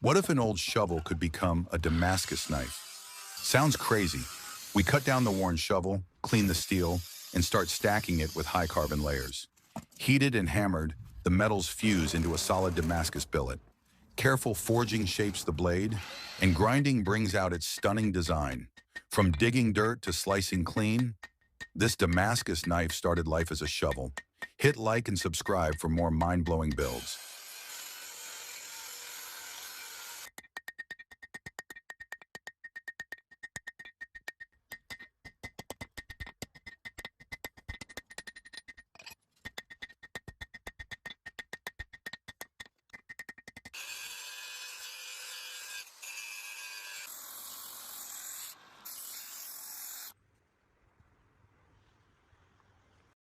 What if an old shovel could become a Damascus knife? Sounds crazy. We cut down the worn shovel, clean the steel, and start stacking it with high-carbon layers. Heated and hammered, the metals fuse into a solid Damascus billet. Careful forging shapes the blade, and grinding brings out its stunning design. From digging dirt to slicing clean, this Damascus knife started life as a shovel. Hit like and subscribe for more mind-blowing builds.